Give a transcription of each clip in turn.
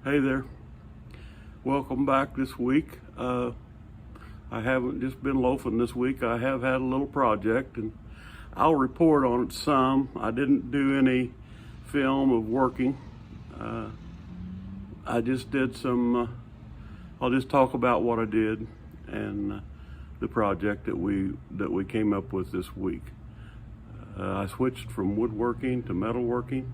Hey there, welcome back this week. I haven't just been loafing this week. I have had a little project and I'll report on it some. I didn't do any film of working. I just did some, I'll just talk about what I did and the project that we came up with this week. I switched from woodworking to metalworking.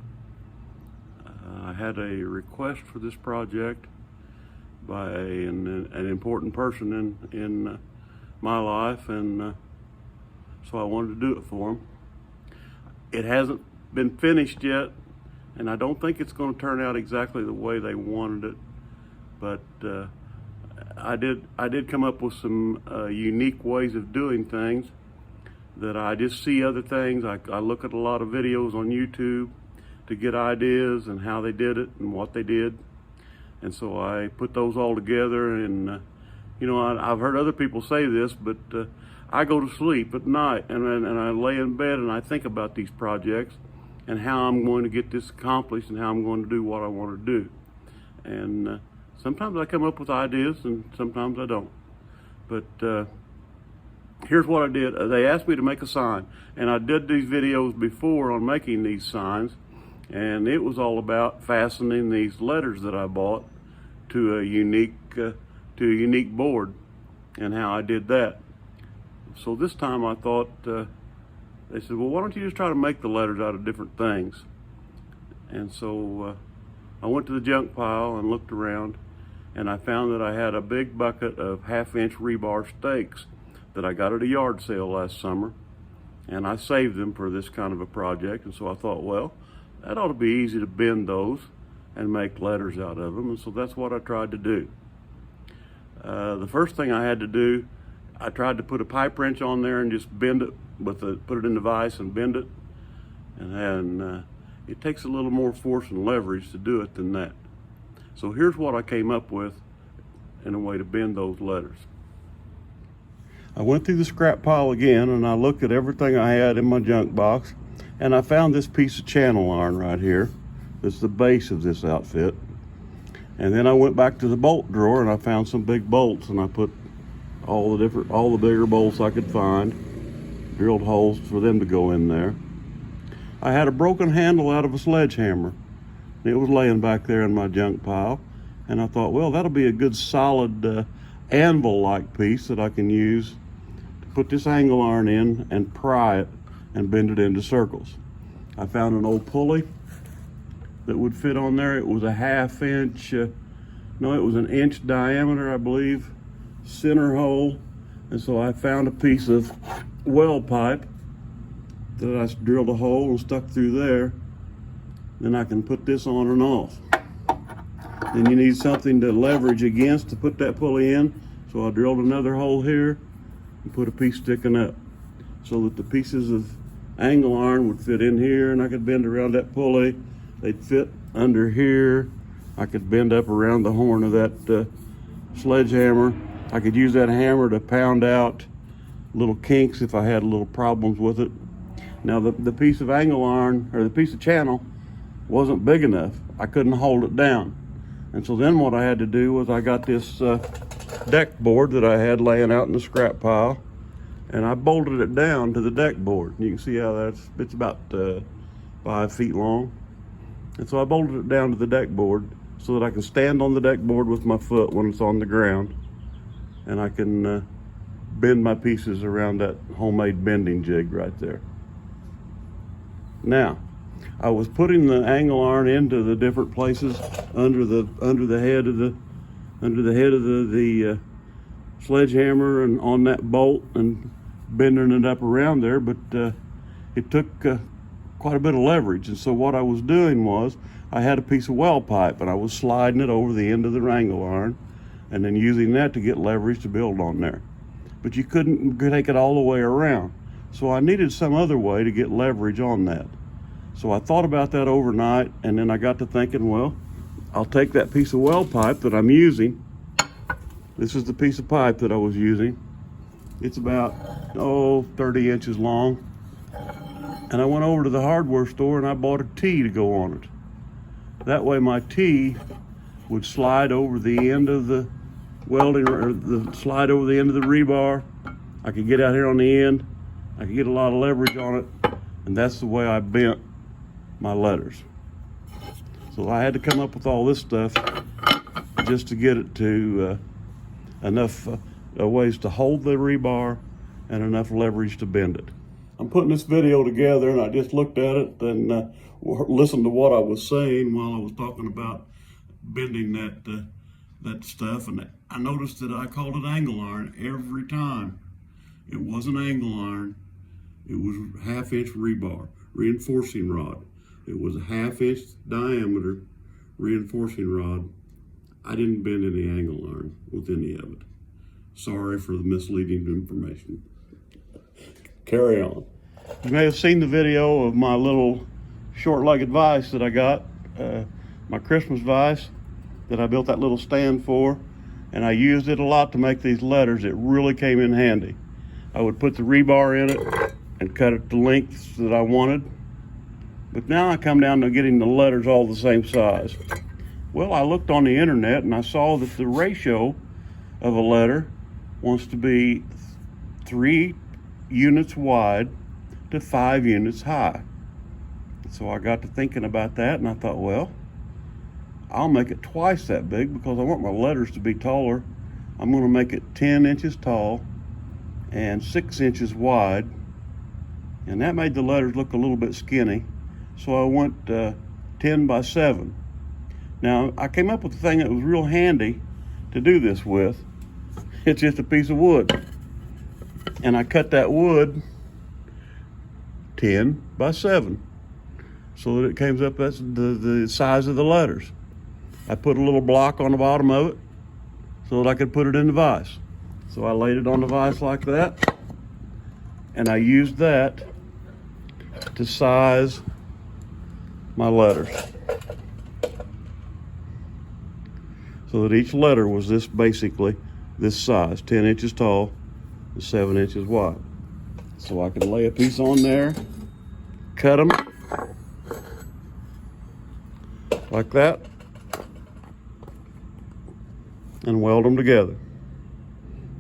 I had a request for this project by an important person in my life, and so I wanted to do it for him. It hasn't been finished yet, and I don't think it's going to turn out exactly the way they wanted it, but I did come up with some unique ways of doing things that I just see other things. I look at a lot of videos on YouTube to get ideas and how they did it and what they did. And so I put those all together, and I've heard other people say this, but I go to sleep at night and I lay in bed and I think about these projects and how I'm going to get this accomplished and how I'm going to do what I want to do. And sometimes I come up with ideas and sometimes I don't. But here's what I did. They asked me to make a sign, and I did these videos before on making these signs. And it was all about fastening these letters that I bought to a unique board and how I did that. So this time I thought, they said, well, why don't you just try to make the letters out of different things? And so I went to the junk pile and looked around, and I found that I had a big bucket of 1/2-inch rebar stakes that I got at a yard sale last summer, and I saved them for this kind of a project. And so I thought, well, that ought to be easy to bend those and make letters out of them, and so that's what I tried to do. The first thing I had to do, I tried to put a pipe wrench on there and just bend it put it in the vise and bend it, and then it takes a little more force and leverage to do it than that. So here's what I came up with in a way to bend those letters. I went through the scrap pile again and I looked at everything I had in my junk box, and I found this piece of channel iron right here. That's the base of this outfit. And then I went back to the bolt drawer and I found some big bolts, and I put all the bigger bolts I could find, drilled holes for them to go in there. I had a broken handle out of a sledgehammer. It was laying back there in my junk pile, and I thought, well, that'll be a good solid anvil-like piece that I can use to put this angle iron in and pry it and bend it into circles. I found an old pulley that would fit on there. It was a 1/2 inch, no, it was an inch diameter, I believe, center hole. And so I found a piece of weld pipe that I drilled a hole and stuck through there. Then I can put this on and off. Then you need something to leverage against to put that pulley in. So I drilled another hole here and put a piece sticking up so that the pieces of angle iron would fit in here, and I could bend around that pulley. They'd fit under here. I could bend up around the horn of that sledgehammer. I could use that hammer to pound out little kinks if I had little problems with it. Now the piece of angle iron, or the piece of channel, wasn't big enough. I couldn't hold it down. And so then what I had to do was I got this deck board that I had laying out in the scrap pile, and I bolted it down to the deck board. You can see how it's about 5 feet long. And so I bolted it down to the deck board so that I can stand on the deck board with my foot when it's on the ground, and I can bend my pieces around that homemade bending jig right there. Now, I was putting the angle iron into the different places under the head of the sledgehammer and on that bolt, and bending it up around there, but it took quite a bit of leverage. And so what I was doing was I had a piece of weld pipe and I was sliding it over the end of the angle iron and then using that to get leverage to build on there. But you couldn't take it all the way around. So I needed some other way to get leverage on that. So I thought about that overnight, and then I got to thinking, well, I'll take that piece of weld pipe that I'm using. This is the piece of pipe that I was using. It's about 30 inches long. And I went over to the hardware store and I bought a T to go on it. That way my T would slide over the end of the welding, or slide over the end of the rebar. I could get out here on the end. I could get a lot of leverage on it, and that's the way I bent my letters. So I had to come up with all this stuff just to get it to enough ways to hold the rebar and enough leverage to bend it. I'm putting this video together, and I just looked at it and listened to what I was saying while I was talking about bending that stuff, and I noticed that I called it angle iron every time. It wasn't angle iron. It was 1/2 inch rebar, reinforcing rod. It was a 1/2 inch diameter reinforcing rod. I didn't bend any angle iron with any of it. Sorry for the misleading information. Carry on. You may have seen the video of my little short-legged vise that I got, my Christmas vise that I built that little stand for, and I used it a lot to make these letters. It really came in handy. I would put the rebar in it and cut it to lengths that I wanted. But now I come down to getting the letters all the same size. Well, I looked on the internet and I saw that the ratio of a letter wants to be 3 units wide to 5 units high. So I got to thinking about that, and I thought, well, I'll make it twice that big because I want my letters to be taller. I'm going to make it 10 inches tall and 6 inches wide, and that made the letters look a little bit skinny. So I went 10 by 7. Now, I came up with a thing that was real handy to do this with. It's just a piece of wood. And I cut that wood 10 by 7 so that it came up as the size of the letters. I put a little block on the bottom of it so that I could put it in the vise. So I laid it on the vise like that, and I used that to size my letters so that each letter was basically this size, 10 inches tall and 7 inches wide. So I could lay a piece on there, cut them like that, and weld them together.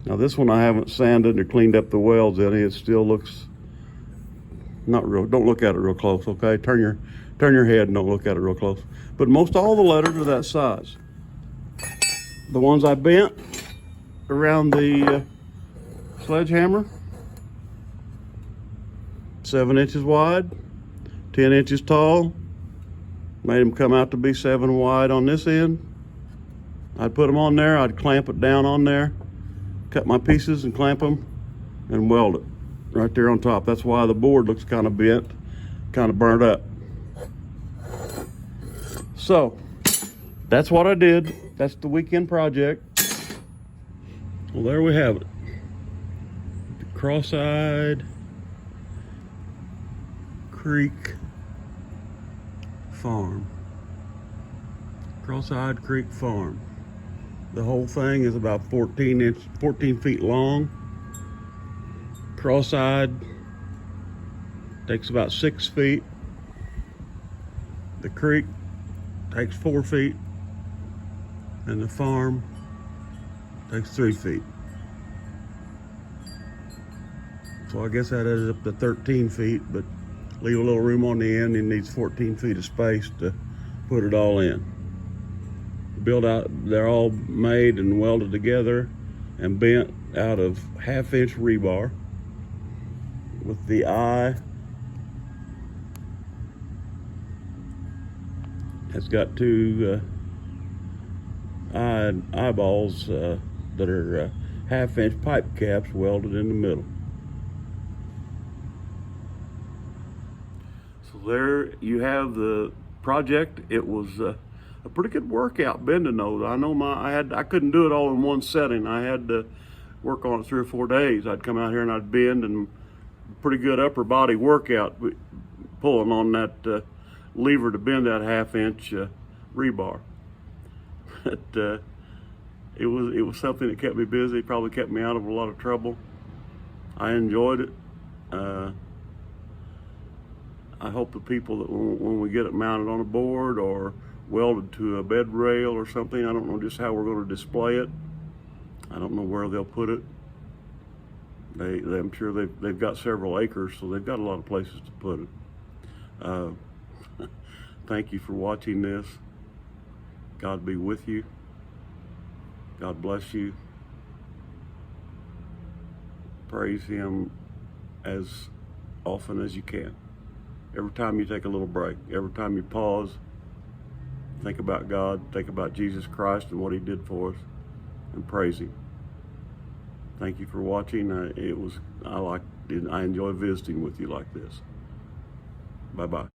Now this one I haven't sanded or cleaned up the welds in it. It still looks not real. Don't look at it real close, okay? Turn your head and don't look at it real close. But most all the letters are that size. The ones I bent around the sledgehammer, 7 inches wide, 10 inches tall. Made them come out to be 7 wide on this end. I'd put them on there, I'd clamp it down on there, cut my pieces and clamp them and weld it right there on top. That's why the board looks kind of bent, kind of burnt up. So that's what I did. That's the weekend project. Well, there we have it. The Cross-Eyed Creek Farm. Cross-Eyed Creek Farm. The whole thing is about 14 feet long. Cross-eyed takes about 6 feet. The creek takes 4 feet. And the farm takes 3 feet. So I guess that adds up to 13 feet, but leave a little room on the end. It needs 14 feet of space to put it all in. Built out, they're all made and welded together and bent out of 1/2 inch rebar with the eye. It's got 2 eyeballs that are 1/2 inch pipe caps welded in the middle. So there you have the project. It was a pretty good workout bending those. I know I couldn't do it all in one setting. I had to work on it 3 or 4 days. I'd come out here and I'd bend, and pretty good upper body workout pulling on that lever to bend that 1/2 inch rebar. But it was something that kept me busy. Probably kept me out of a lot of trouble. I enjoyed it. I hope the people that when we get it mounted on a board or welded to a bed rail or something. I don't know just how we're going to display it. I don't know where they'll put it. I'm sure they've got several acres, so they've got a lot of places to put it. Thank you for watching this. God be with you. God bless you. Praise Him as often as you can. Every time you take a little break, every time you pause, think about God, think about Jesus Christ and what He did for us, and praise Him. Thank you for watching. I enjoy visiting with you like this. Bye-bye.